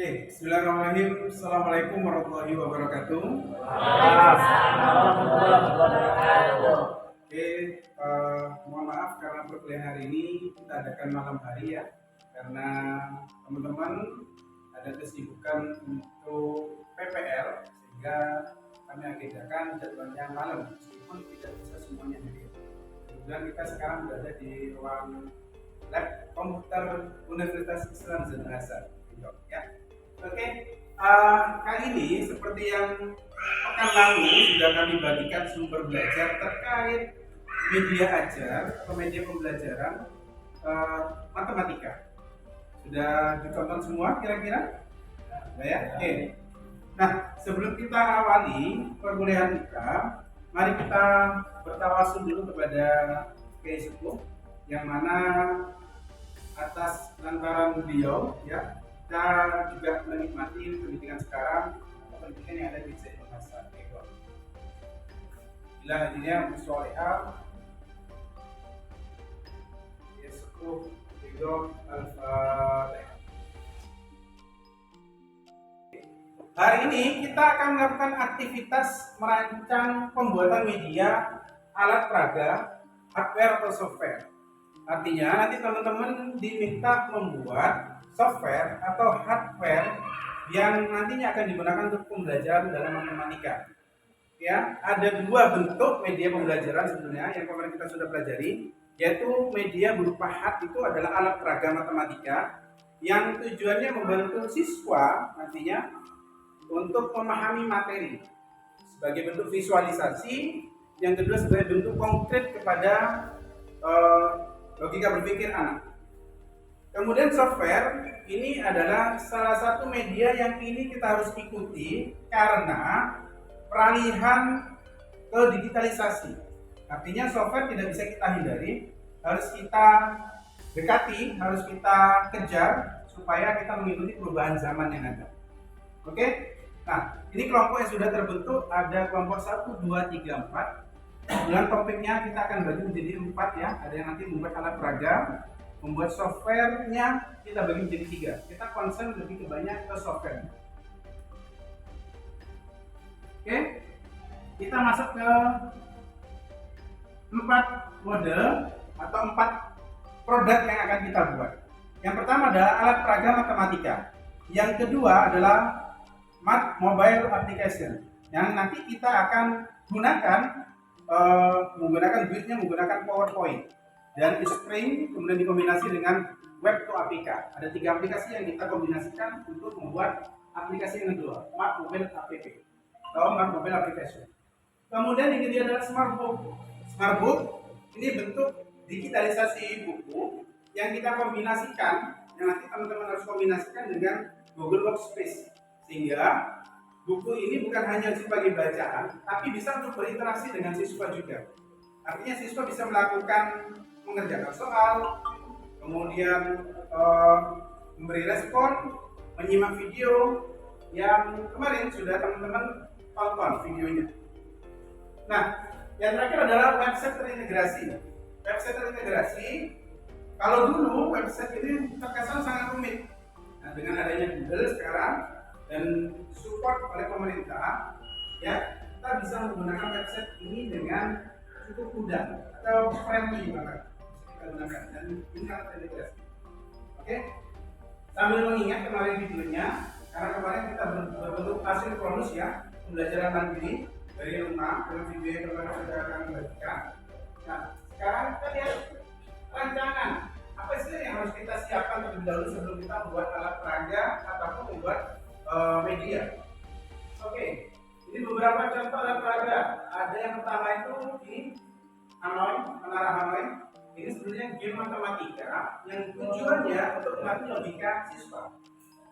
Oke, bismillahirrahmanirrahim. Assalamualaikum warahmatullahi wabarakatuh. Oke, mohon maaf karena perkuliahan hari ini kita adakan malam hari ya, karena teman-teman ada kesibukan untuk PPL sehingga kami agendakan jadwalnya malam meskipun tidak bisa semuanya hadir. Kemudian kita sekarang berada di ruang lab komputer Universitas Islam Zainul Hasan, ya. Oke, kali ini seperti yang pekan lalu sudah kami bagikan sumber belajar terkait media ajar atau media pembelajaran matematika. Sudah ditonton semua kira-kira? Nah, ya? Oke. Nah, sebelum kita awali perkuliahan kita, mari kita bertawasul dulu kepada Kiai Sepuh yang mana atas lantaran beliau ya kita juga menikmati pendidikan sekarang, pendidikan yang ada di Zainul Hasan. Bila hadirnya musholehah Yesukuh Ridho Al-Fatihah. Hari ini kita akan melakukan aktivitas merancang pembuatan media alat peraga, hardware atau software. Artinya nanti teman-teman diminta membuat software atau hardware yang nantinya akan digunakan untuk pembelajaran dalam matematika. Ya, ada dua bentuk media pembelajaran sebenarnya yang kemarin kita sudah pelajari, yaitu media berupa hard itu adalah alat peraga matematika yang tujuannya membantu siswa nantinya untuk memahami materi sebagai bentuk visualisasi, yang kedua sebagai bentuk konkret kepada logika berpikir anak. Kemudian software ini adalah salah satu media yang ini kita harus ikuti karena peralihan ke digitalisasi. Artinya software tidak bisa kita hindari, harus kita dekati, harus kita kejar supaya kita mengikuti perubahan zaman yang ada. Oke? Nah, ini kelompok yang sudah terbentuk, ada kelompok 1, 2, 3, 4. Kemudian topiknya kita akan bagi menjadi 4 ya. Ada yang nanti membuat alat peraga, membuat softwarenya kita bagi menjadi 3. Kita concern lebih banyak ke software. Oke, kita masuk ke 4 mode atau 4 produk yang akan kita buat. Yang pertama adalah alat peraga matematika. Yang kedua adalah Mat Mobile Application yang nanti kita akan gunakan menggunakan duitnya menggunakan PowerPoint dan Spring, kemudian dikombinasi dengan Web to APK. Ada 3 aplikasi yang kita kombinasikan untuk membuat aplikasi yang kedua, Mat Mobile App atau Mat Mobile Application. Kemudian yang ketiga adalah Smartbook. Smartbook ini bentuk digitalisasi buku yang kita kombinasikan, yang nanti teman-teman harus kombinasikan dengan Google Workspace, sehingga buku ini bukan hanya sebagai bacaan, tapi bisa untuk berinteraksi dengan siswa juga. Artinya siswa bisa melakukan mengerjakan soal, kemudian memberi respon, menyimak video yang kemarin sudah teman-teman tonton videonya. Nah, yang terakhir adalah website terintegrasi. Website terintegrasi, kalau dulu website ini terkesan sangat rumit. Nah, dengan adanya Google sekarang dan support oleh pemerintah, ya kita bisa menggunakan website ini dengan cukup mudah atau friendly banget kita gunakan dan ini sangat terintegrasi. Oke, sambil mengingat kemarin videonya, karena kemarin kita berbentuk asinkronus ya, pembelajaran mandiri dari rumah dengan video yang kemarin sudah kami bagikan. Nah, sekarang kita lihat rancangan apa sih yang harus kita siapkan terlebih dahulu sebelum kita membuat alat peraga ataupun membuat media. Oke, ini beberapa contoh alat peraga. Ada yang pertama itu di Hanoi, Menara Hanoi. Ini sebenarnya game matematika yang tujuannya untuk melatih logika siswa.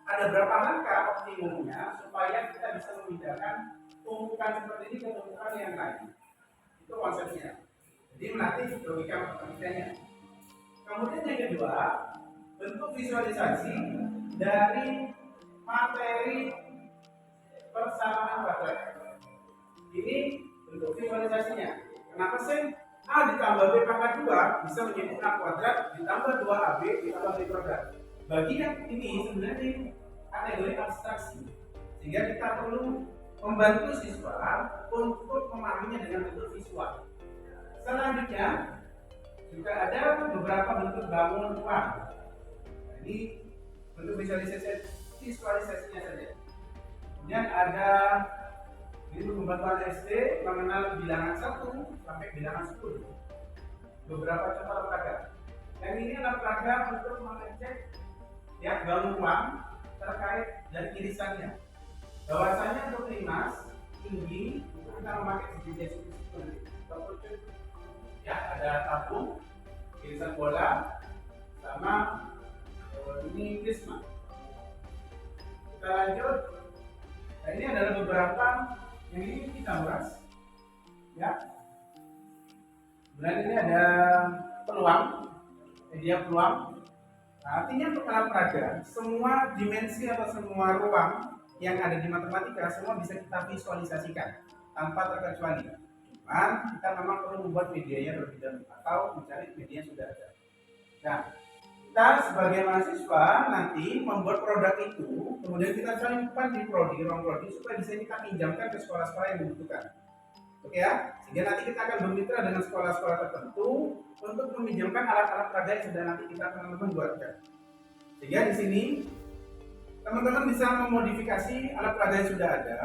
Ada berapa langkah optimumnya supaya kita bisa memindahkan tumpukan seperti ini ke tumpukan yang lain. Itu konsepnya. Jadi melatih logika matematikanya. Kemudian yang kedua, bentuk visualisasi dari materi persamaan kuadrat. Ini bentuk visualisasinya. Kenapa sih A ditambah B pangkat 2 bisa menjadi A kuadrat ditambah 2AB ditambah B kuadrat? Bagi yang ini sebenarnya kategori abstraksi, sehingga kita perlu membantu siswa untuk memahaminya dengan bentuk visual. Selanjutnya juga ada beberapa bentuk bangun ruang. Ini bentuk visualisasinya saja. Kemudian ada ini pembantuan SD mengenal bilangan 1 sampai bilangan 10. Beberapa contoh olahraga. Yang ini adalah olahraga untuk mengecek ya bangun ruang terkait dari irisannya. Bahwasanya untuk timnas tinggi itu kita memakai jenis ya ada tabung, irisan bola, sama ini prisma. Kita lanjut. Nah, ini adalah beberapa yang ini kita bahas ya. Kemudian ini ada peluang, media peluang. Nah, artinya untuk alat peraga, semua dimensi atau semua ruang yang ada di matematika semua bisa kita visualisasikan tanpa terkecuali. Cuman kita memang perlu membuat medianya terlebih dahulu atau mencari media yang sudah ada. Nah, kita sebagai mahasiswa nanti membuat produk itu, kemudian kita simpan di prodi, ruang prodi supaya bisa kita pinjamkan ke sekolah-sekolah yang membutuhkan. Oke ya, sehingga nanti kita akan bermitra dengan sekolah-sekolah tertentu untuk meminjamkan alat-alat peraga yang sudah nanti kita teman-teman buatkan. Sehingga di sini teman-teman bisa memodifikasi alat peraga yang sudah ada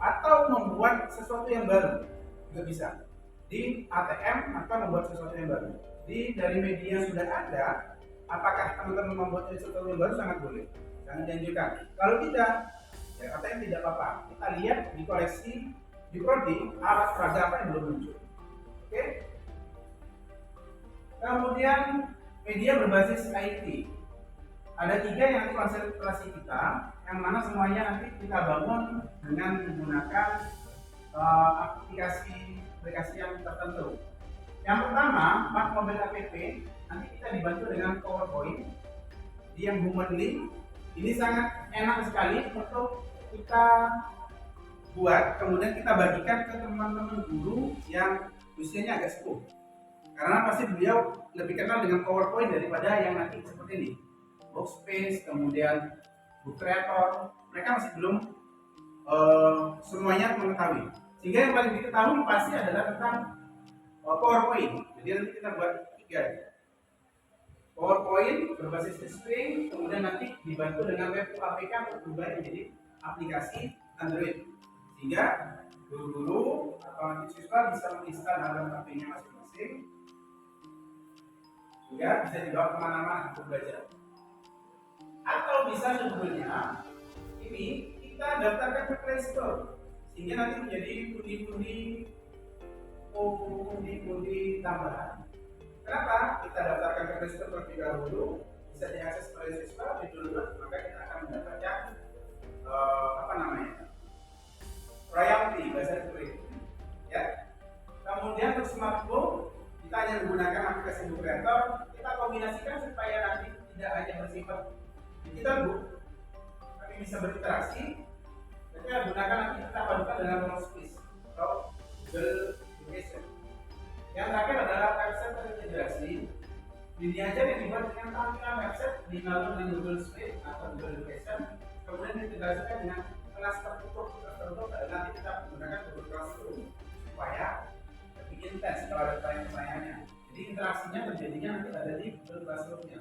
atau membuat sesuatu yang baru juga bisa di ATM atau membuat sesuatu yang baru. Dari media yang sudah ada, apakah teman-teman membuat sesuatu yang baru sangat boleh, jangan dianjurkan. Kalau tidak, ya ATM tidak apa-apa. Kita lihat di koleksi di prodi alat peraga apa yang belum muncul. Oke. Kemudian media berbasis IT. Ada 3 yang konsentrasi kita, yang mana semuanya nanti kita bangun dengan menggunakan aplikasi yang tertentu. Yang pertama, Mat Mobile App, nanti kita dibantu dengan PowerPoint. Yang Human Link, ini sangat enak sekali untuk kita buat, kemudian kita bagikan ke teman-teman guru yang usianya agak sepuh. Karena pasti beliau lebih kenal dengan PowerPoint daripada yang nanti seperti ini. Workspace, kemudian Book Creator, mereka masih belum semuanya mengetahui. Sehingga yang paling diketahui pasti adalah tentang PowerPoint. Jadi nanti kita buat 3. PowerPoint berbasis string, kemudian nanti dibantu dengan web APK untuk berubah menjadi aplikasi Android. Sehingga guru-guru atau nanti siswa bisa menginstal dalam HP-nya masing-masing, juga bisa dibawa kemana-mana untuk belajar. Atau bisa sebetulnya ini kita daftarkan ke Play Store, sehingga nanti menjadi pundi-pundi tambahan. Kenapa kita daftarkan ke Play Store terlebih dahulu, bisa diakses oleh siswa, di-download, maka kita akan mendapatkan royalty bahasa Inggris ya. Kemudian untuk smartphone kita hanya menggunakan aplikasi Book Creator, kita kombinasikan supaya nanti tidak hanya bersifat digital book tapi bisa berinteraksi. Kita gunakan nanti kita padukan dengan Workspace atau Google Education. Yang terakhir adalah website terintegrasi. Ini aja yang dibuat dengan tampilan website dilalui dengan Google Suite atau Google Education, kemudian diintegrasikan dengan kelas tertutup nanti kita menggunakan Google Classroom supaya lebih intens kalau ada pertanyaan-pertanyaannya. Jadi interaksinya terjadinya nanti ada di Google Classroom-nya,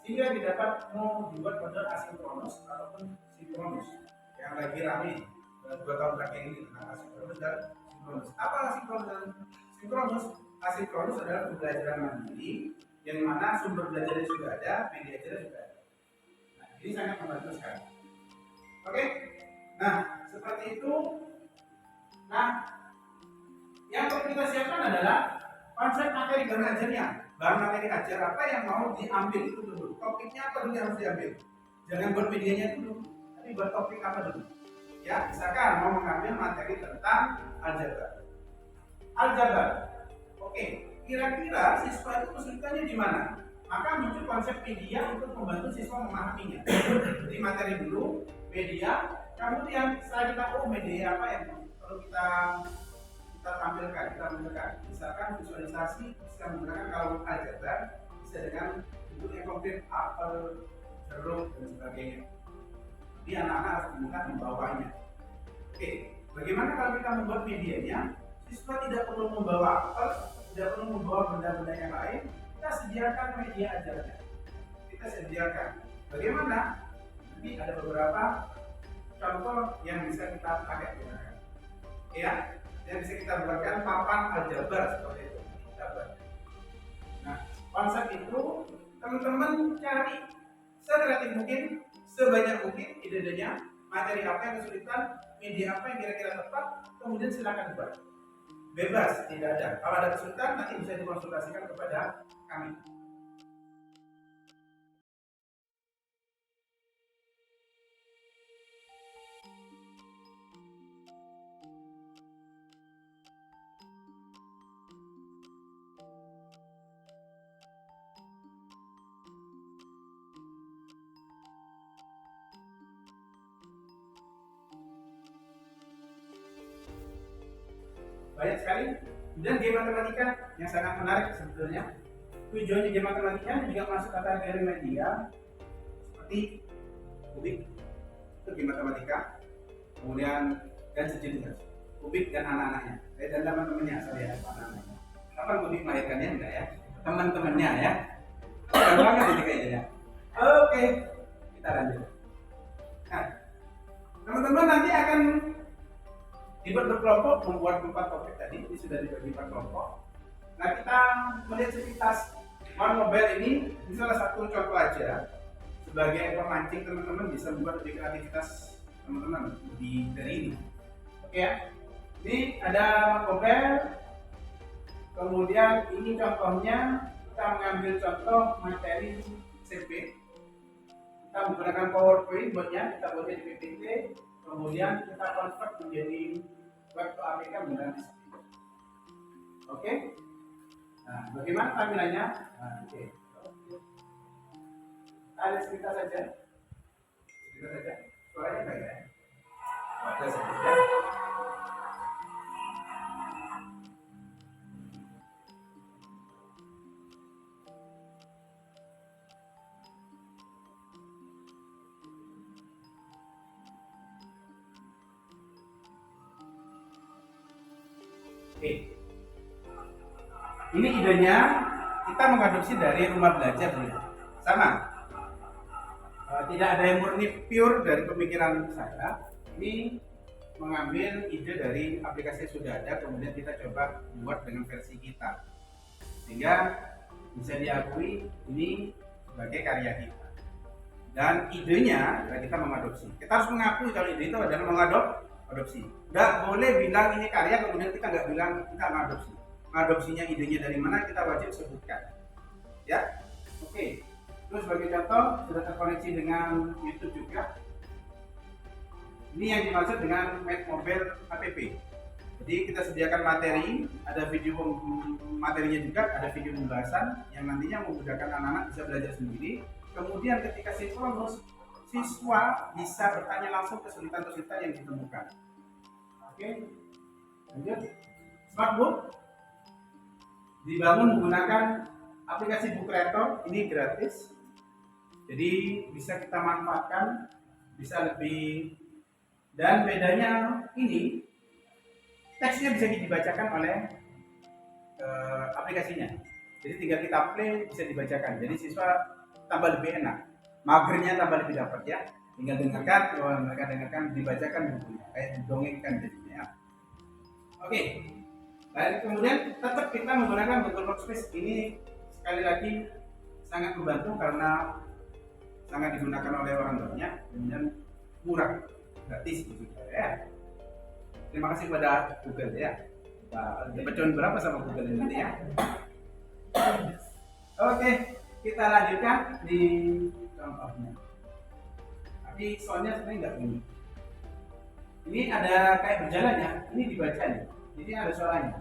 sehingga didapat mau dibuat model asinkronus ataupun sinkronus yang lagi rame 2 tahun terakhir ini tentang asinkronus dan sinkronus. Apa asinkronus dan sinkronus? Asinkronus adalah pembelajaran mandiri yang mana sumber belajarnya sudah ada, media belajarnya sudah ada. Nah, ini sangat membantu sekali. Oke, nah seperti itu. Nah, yang perlu kita siapkan adalah konsep materi bahan ajarnya. Bahan materi ajar apa yang mau diambil itu dulu. Topiknya apa dulu yang harus diambil. Jangan buat medianya dulu, tapi buat topik apa dulu. Ya, misalkan mau mengambil materi tentang aljabar. Oke, kira-kira siswa itu kesulitannya di mana? Maka muncul konsep media untuk membantu siswa memahaminya. Jadi materi dulu, media, kemudian setelah kita media apa yang perlu kita tampilkan, misalkan visualisasi bisa menggunakan kalau aljabar bisa dengan bentuk yang konkret, apel, jeruk dan sebagainya. Jadi anak-anak harus dimudahkan membawanya. Oke, bagaimana kalau kita membuat medianya? Siswa tidak perlu membawa apel, tidak perlu membawa benda-benda yang lain. Kita sediakan media ajarnya. Kita sediakan. Bagaimana? Nanti ada beberapa contoh yang bisa kita pakai gunakan. Ya, yang bisa kita buatkan papan aljabar seperti itu. Kita buat. Nah, konsep itu teman-teman cari sekreatif mungkin, sebanyak mungkin ide-idenya, materi apa yang kesulitan, media apa yang kira-kira tepat, kemudian silakan buat. Bebas, tidak ada. Kalau ada kesulitan nanti bisa dikonsultasikan kepada kami. Banyak sekali. Kemudian game matematika yang sangat menarik sebetulnya. Tujuannya game matematika juga masuk kategori media seperti kubik, itu game matematika. Kemudian dan sejenisnya, kubik dan anak-anaknya, dan teman-temannya, saya anak-anaknya. Kapan kubik melahirkannya enggak ya? Teman-temannya ya. Keren banget ini kayaknya ya. Oke, kita lanjut. Nah, teman-teman nanti akan dibuat berkelompok, membuat 4 topik tadi, ini sudah dibagi 4 kelompok. Nah, kita melihat sepintas One Mobile ini salah satu contoh aja sebagai pemancing teman-teman bisa membuat lebih kreativitas teman-teman di dari ini. Oke ya, ini ada One Mobile. Kemudian ini contohnya kita mengambil contoh materi CP. Kita menggunakan PowerPoint buatnya, kita buatnya di PPT. Kemudian kita convert menjadi web to APK menggunakan SPP. Oke. Nah, bagaimana tampilannya? Nah, oke. Ada cerita saja. Cerita saja. Suaranya baik ya. Ada saja. Oke. Ini idenya kita mengadopsi dari rumah belajar dulu. Sama. Tidak ada yang murni pure dari pemikiran saya. Ini mengambil ide dari aplikasi yang sudah ada, kemudian kita coba buat dengan versi kita. Sehingga bisa diakui ini sebagai karya kita. Dan idenya kita mengadopsi. Kita harus mengakui kalau ide itu adalah mengadopsi. Nggak boleh bilang ini karya kemudian kita nggak bilang kita mengadopsi. Mengadopsinya idenya dari mana kita wajib sebutkan. Ya, oke. Terus sebagai contoh sudah terkoneksi dengan YouTube juga. Ini yang dimaksud dengan Mobile app. Jadi kita sediakan materi, ada video materinya juga, ada video pembahasan yang nantinya memudahkan anak-anak bisa belajar sendiri. Kemudian ketika siswa lulus, siswa bisa bertanya langsung kesulitan-kesulitan yang ditemukan. Oke, lanjut. Smartbook dibangun menggunakan aplikasi Book Creator, ini gratis. Jadi bisa kita manfaatkan, bisa lebih. Dan bedanya ini teksnya bisa dibacakan oleh aplikasinya. Jadi tinggal kita play bisa dibacakan. Jadi siswa tambah lebih enak. Magernya tambah lebih dapat ya. Tinggal dengarkan, kalau mereka dengarkan dibacakan bukunya, kayak didongengkan jadinya. Oke. Dan kemudian tetap kita menggunakan Google Workspace. Ini sekali lagi sangat membantu karena sangat digunakan oleh orang banyak, kemudian murah, gratis gitu ya. Terima kasih kepada Google ya. Dapat cuan berapa sama Google ini ya? Oke, kita lanjutkan di contohnya. Tapi soalnya sebenarnya nggak bunyi. Ini ada kayak berjalan ya. Ini dibaca nih. Jadi ada suaranya.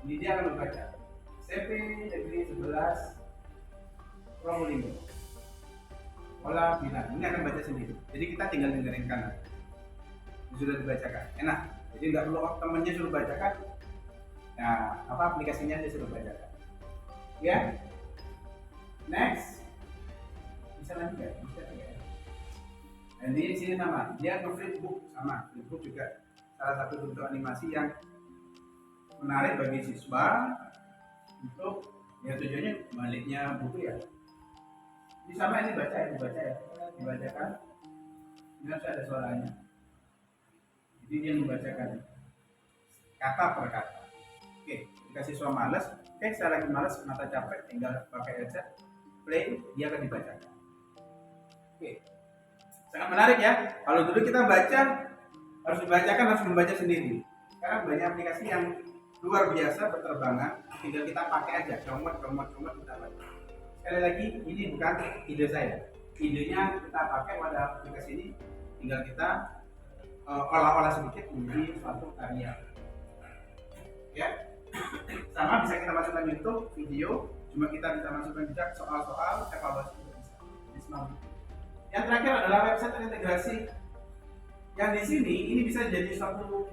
Ini dia akan membaca. CP Negeri 11 Probolinggo. Olah bilang. Ini akan baca sendiri. Jadi kita tinggal dengerin kanan. Sudah dibacakan. Enak. Jadi nggak perlu temennya suruh bacakan. Nah, apa aplikasinya dia suruh bacakan. Ya. Next. Bisa lanjut ya? Bisa ya. Dan di sini sama, dia flipbook sama. Flipbook juga salah satu bentuk animasi yang menarik bagi siswa untuk ya tujuannya baliknya buku ya. Ini sama, ini baca ya, dibacakan. Ini harus ada suaranya. Jadi dia membacakan kata per kata. Oke, jika siswa malas, saya lagi malas, mata capek, tinggal pakai headset, play, dia akan dibacakan. Oke, sangat menarik ya. Kalau dulu kita baca harus dibacakan, harus membaca sendiri. Sekarang banyak aplikasi yang luar biasa berterbangan, tinggal kita pakai aja, comot kita baca. Sekali lagi, ini bukan ide saya. Idenya kita pakai pada aplikasi ini, tinggal kita olah-olah sedikit menjadi suatu karya. Ya, sama bisa kita masukkan YouTube video, cuma kita bisa masukkan juga soal-soal evaluasi juga bisa. Jadi semua. Yang terakhir adalah website terintegrasi. Yang di sini ini bisa jadi suatu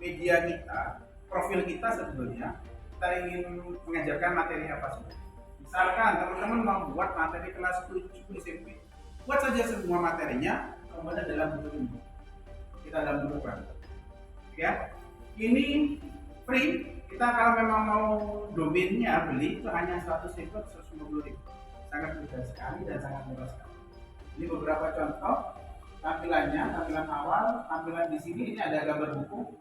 media kita, profil kita sebetulnya. Kita ingin mengajarkan materi apa saja. Misalkan teman-teman mau buat materi kelas 7 SMP, buat saja semua materinya, kemudian dalam bentuk ini. Kita dalam bentuk apa? Ya, ini free. Kita kalau memang mau domainnya beli itu hanya 100.000 atau 150.000. Sangat mudah sekali dan sangat murah sekali. Ini beberapa contoh tampilannya, tampilan awal, tampilan di sini ini ada gambar buku.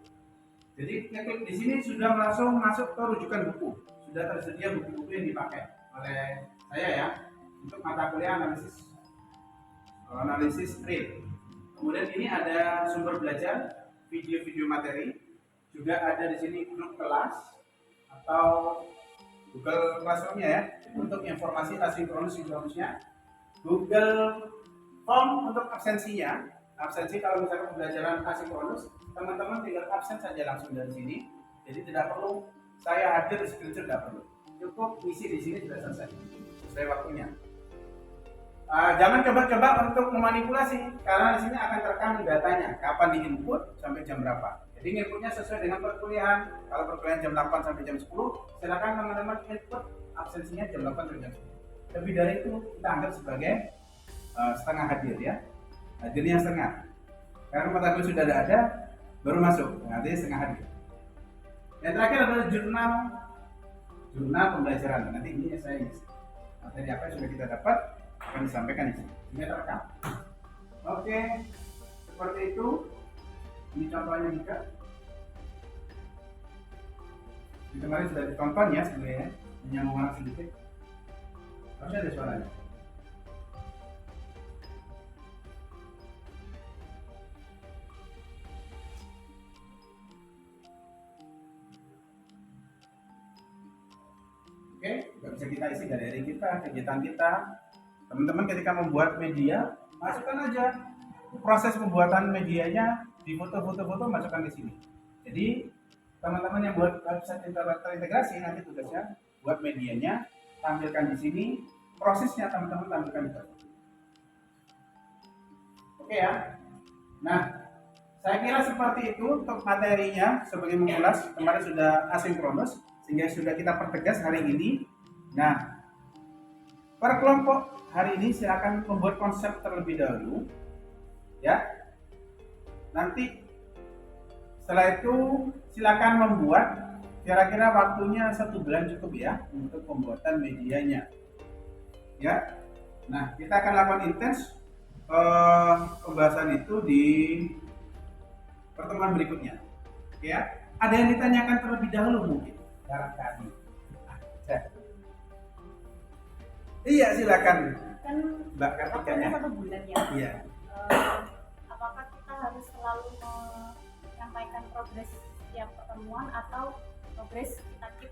Jadi klik di sini sudah langsung masuk ke rujukan buku. Sudah tersedia buku-buku yang dipakai oleh saya ya untuk mata kuliah analisis real. Kemudian ini ada sumber belajar, video-video materi. Juga ada di sini grup kelas atau Google Classroom-nya ya untuk informasi asinkronus sinkronusnya. Google Form untuk absensinya. Absensi kalau misalnya pembelajaran asinkronus, teman-teman tinggal absen saja langsung dari sini. Jadi tidak perlu saya hadir screenshot, tidak perlu. Cukup isi di sini sudah selesai. Sesuai waktunya. Jangan coba-coba untuk memanipulasi karena di sini akan terekam datanya, kapan diinput sampai jam berapa. Jadi inputnya sesuai dengan perkuliahan. Kalau perkuliahan jam 8 sampai jam 10, silakan teman-teman input absensinya jam 8 sampai jam 10. Lebih dari itu kita anggap sebagai setengah hadir ya. Hadirnya setengah. Karena mata kuliah sudah ada, baru masuk. Artinya setengah hadir. Yang terakhir adalah jurnal pembelajaran. Nanti ini saya isi. Materi apa yang sudah kita dapat akan disampaikan di sini. Ini terekam. Oke, seperti itu. Ini contohnya juga. Ini kemarin sudah ditonton ya sebenarnya. Hanya mengulang sedikit. Harusnya ada suaranya. Oke, nggak bisa kita isi galeri kita, kegiatan kita. Teman-teman ketika membuat media, masukkan aja proses pembuatan medianya di foto-foto masukkan di sini. Jadi teman-teman yang buat website terintegrasi nanti tugasnya buat medianya, tampilkan di sini, prosesnya teman-teman tampilkan di sini. Oke ya. Nah, saya kira seperti itu untuk materinya sebagai mengulas. Kemarin sudah asinkronus sehingga sudah kita pertegas hari ini. Nah, per kelompok hari ini silakan membuat konsep terlebih dahulu ya. Nanti setelah itu silakan membuat, kira-kira waktunya 1 bulan cukup ya untuk pembuatan medianya ya. Nah, kita akan lakukan intens pembahasan itu di pertemuan berikutnya ya. Ada yang ditanyakan terlebih dahulu mungkin barangkali. Iya, silakan kan Mbak Kartikanya. 1 bulan ya. Iya. Apakah kita harus selalu menyampaikan progres setiap pertemuan atau progres kita keep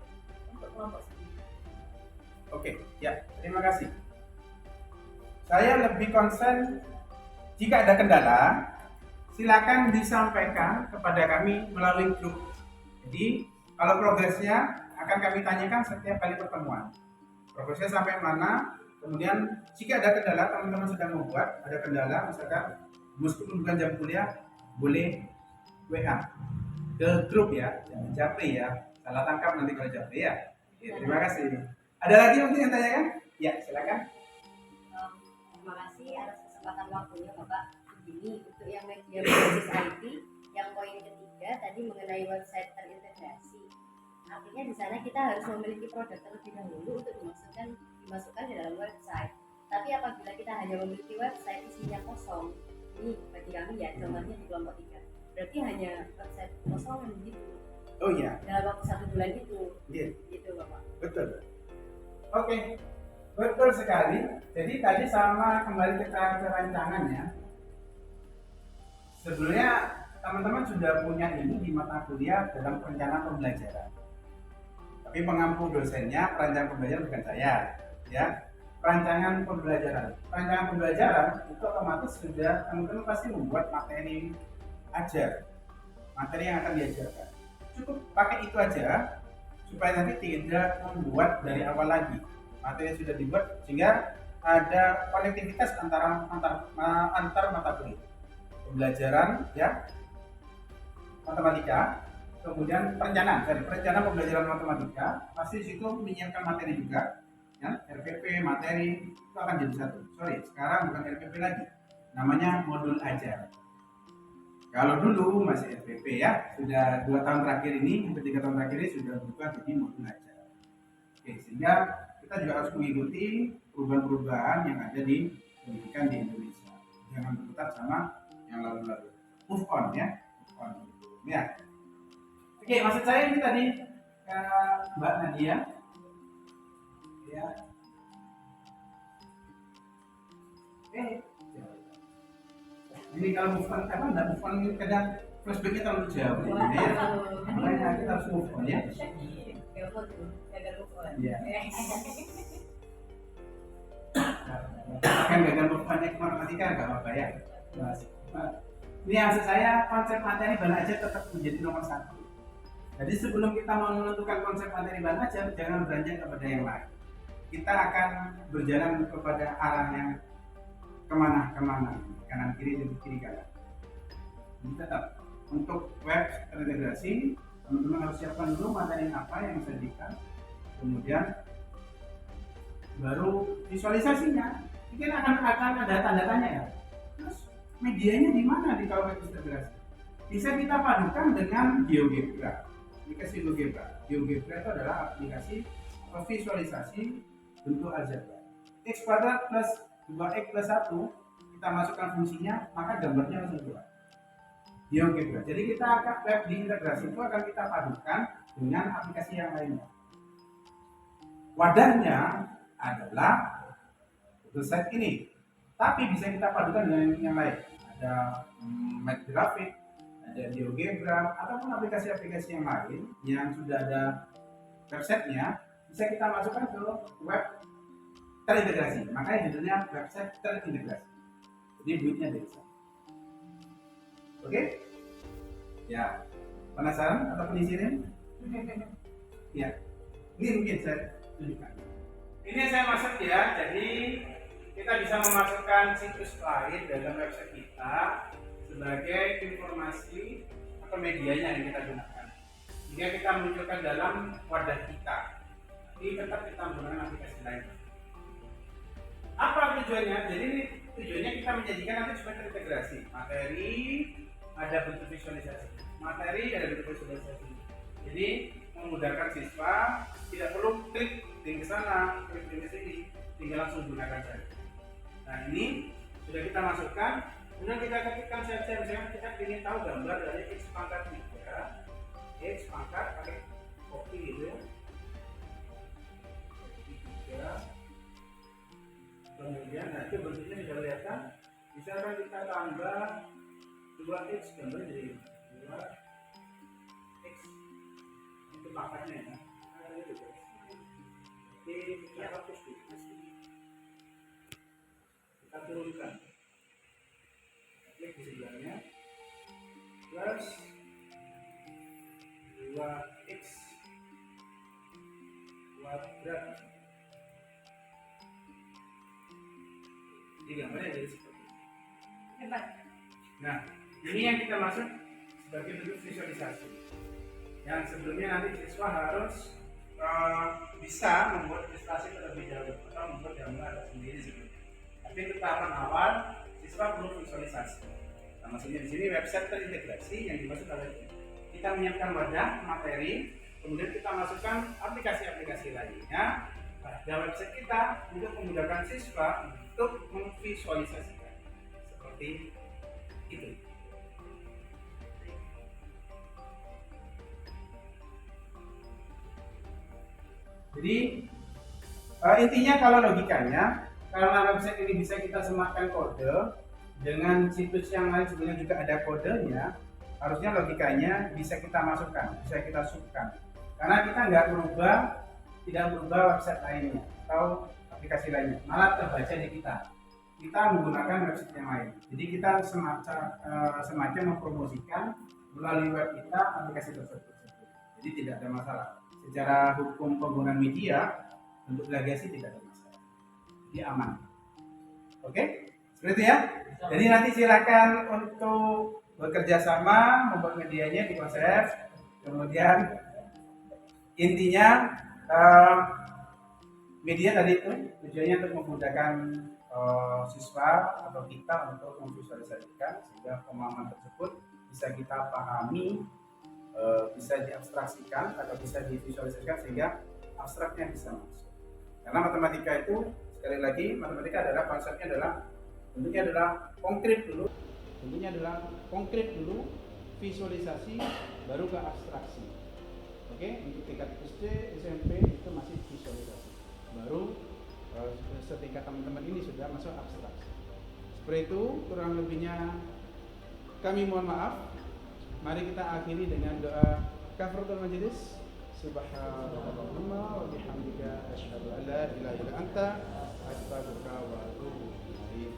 untuk kelompok sendiri? Oke, ya, terima kasih. Saya lebih concern jika ada kendala, silakan disampaikan kepada kami melalui grup. Jadi, kalau progresnya akan kami tanyakan setiap kali pertemuan. Progresnya sampai mana? Kemudian, jika ada kendala, teman-teman sedang membuat, ada kendala, misalkan meskipun bukan jam kuliah, boleh WA ke grup ya, jangan japri ya. Salah tangkap nanti kalau japri ya. Ya, terima kasih. Ada lagi mungkin yang tanyakan? Ya, silakan. Terima kasih atas kesempatan waktunya Bapak. dia berbasis IT. Yang poin ketiga tadi mengenai website terintegrasi. Artinya di sana kita harus memiliki produk terlebih dahulu untuk dimasukkan ke dalam website. Tapi apabila kita hanya memiliki website isinya kosong, ini bagi kami ya contohnya di kelompok 3, berarti hanya website kosong begitu. Oh iya. Dalam waktu 1 bulan itu. Iya. Gitu Bapak. Betul. Oke. Betul sekali. Jadi tadi sama kembali ke rancangan ya. Sebenarnya teman-teman sudah punya ini di mata kuliah dalam perencanaan pembelajaran. Tapi pengampu dosennya perancangan pembelajaran bukan saya, ya. Perancangan pembelajaran itu otomatis sudah teman-teman pasti membuat materi ajar, materi yang akan diajarkan. Cukup pakai itu aja supaya nanti tidak membuat dari awal lagi. Materi sudah dibuat sehingga ada konektivitas antar mata kuliah. Pembelajaran ya matematika, kemudian perencanaan pembelajaran matematika pasti di situ menyiapkan materi juga ya, RPP materi itu akan jadi satu. Sekarang bukan RPP lagi, namanya modul ajar. Kalau dulu masih RPP ya, sudah 2 tahun terakhir ini, hampir 3 tahun terakhir ini sudah berubah jadi modul ajar. Oke, sehingga kita juga harus mengikuti perubahan-perubahan yang ada di pendidikan di Indonesia. Jangan berputar sama yang lalu-lalu. Move on ya. Ya. Oke, maksud saya ini tadi Mbak Nadia. Ya. Ini kalau move on enggak move on kadang flashbacknya terlalu jauh ya. Makanya kita harus move on ya. Iya. Kan gagal move on ke matematika enggak apa-apa ya. Ini maksud saya konsep materi bahan ajar tetap menjadi nomor 1. Jadi sebelum kita mau menentukan konsep materi bahan ajar, jangan beranjak kepada yang lain. Kita akan berjalan kepada arah yang kemana, kanan kiri dan kiri kanan. Jadi tetap untuk web terintegrasi, teman-teman harus siapkan dulu materi apa yang disajikan, kemudian baru visualisasinya. Mungkin akan ada tanda tanya ya. Terus medianya di mana di kalau web terintegrasi? Bisa kita padukan dengan GeoGebra. Aplikasi GeoGebra. GeoGebra itu adalah aplikasi visualisasi bentuk aljabar. X kuadrat plus 2x plus 1 kita masukkan fungsinya, maka gambarnya langsung keluar. GeoGebra. Jadi kita akan web diintegrasi itu akan kita padukan dengan aplikasi yang lainnya. Wadahnya adalah website ini, tapi bisa kita padukan dengan yang lain. Ada MatGraphic, ada GeoGebra, ataupun aplikasi-aplikasi yang lain yang sudah ada websitenya, bisa kita masukkan ke web terintegrasi. Makanya judulnya website terintegrasi. Jadi duitnya dari sana. Oke? Ya. Penasaran atau penasaran? Ya. Ini mungkin saya tunjukkan. Ini saya masuk ya. Jadi kita bisa memasukkan situs lain dalam website kita sebagai informasi atau medianya yang kita gunakan. Jika kita munculkan dalam wadah kita, ini tetap kita menggunakan aplikasi lain. Apa tujuannya? Jadi ini tujuannya kita menjadikan nanti supaya terintegrasi. Materi ada bentuk visualisasi. Materi ada bentuk visualisasi. Jadi memudahkan siswa, tidak perlu klik ke sana, klik ke sini, tinggal langsung gunakan saja. Nah ini sudah kita masukkan. Kemudian kita ketikkan saja, misalnya kita ingin tahu gambar dari X pangkat 3, X pangkat pakai copy gitu ya. 3. Kemudian nah itu bentuknya sudah kelihatan. Misalkan kita tambah 2x gambar jadi 2x itu pangkatnya ya. Oke, kita hapus dulu. Kita turunkan. Klik di sebelahnya plus 2x kuadrat. Jadi gambarnya jadi seperti ini. Hebat. Nah, ini yang kita maksud sebagai bentuk visualisasi. Yang sebelumnya nanti siswa harus bisa membuat ilustrasi terlebih dahulu atau membuat gambar sendiri sebelumnya. Tapi untuk tahapan awal siswa perlu visualisasi. Nah, maksudnya di sini website terintegrasi yang dimaksud adalah kita menyiapkan wadah materi, kemudian kita masukkan aplikasi-aplikasi lainnya pada website kita untuk memudahkan siswa untuk memvisualisasikan seperti itu. Jadi intinya kalau logikanya, karena website ini bisa kita sematkan kode dengan situs yang lain sebenarnya juga ada kodenya, harusnya logikanya bisa kita masukkan, bisa kita subkan. Karena kita tidak merubah website lainnya atau aplikasi lainnya, malah terbaca di kita. Kita menggunakan website yang lain. Jadi kita semacam mempromosikan melalui web kita aplikasi tersebut. Jadi tidak ada masalah. Secara hukum penggunaan media untuk legasi tidak ada masalah. Jadi aman. Oke? Seperti itu ya. Jadi nanti silakan untuk bekerja sama membuat medianya di konsep. Kemudian intinya media tadi itu tujuannya untuk memudahkan siswa atau kita untuk memvisualisasikan sehingga pemahaman tersebut bisa kita pahami, bisa diabstraksikan atau bisa divisualisasikan sehingga abstraknya bisa masuk. Karena matematika itu sekali lagi matematika adalah konsepnya adalah bentuknya adalah konkret dulu, visualisasi baru ke abstraksi. Oke, untuk tingkat SD, SMP itu masih visualisasi. Baru setingkat teman-teman ini sudah masuk abstraksi. Seperti itu kurang lebihnya kami mohon maaf. Mari kita akhiri dengan doa kafaratul majelis. Subhanallah wa bihamdika asyhadu an la ilaha illa anta astaghfiruka wa atubu ilaik.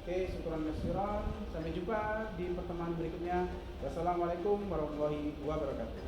Oke, syukran kasiran. Sampai jumpa di pertemuan berikutnya. Wassalamualaikum warahmatullahi wabarakatuh.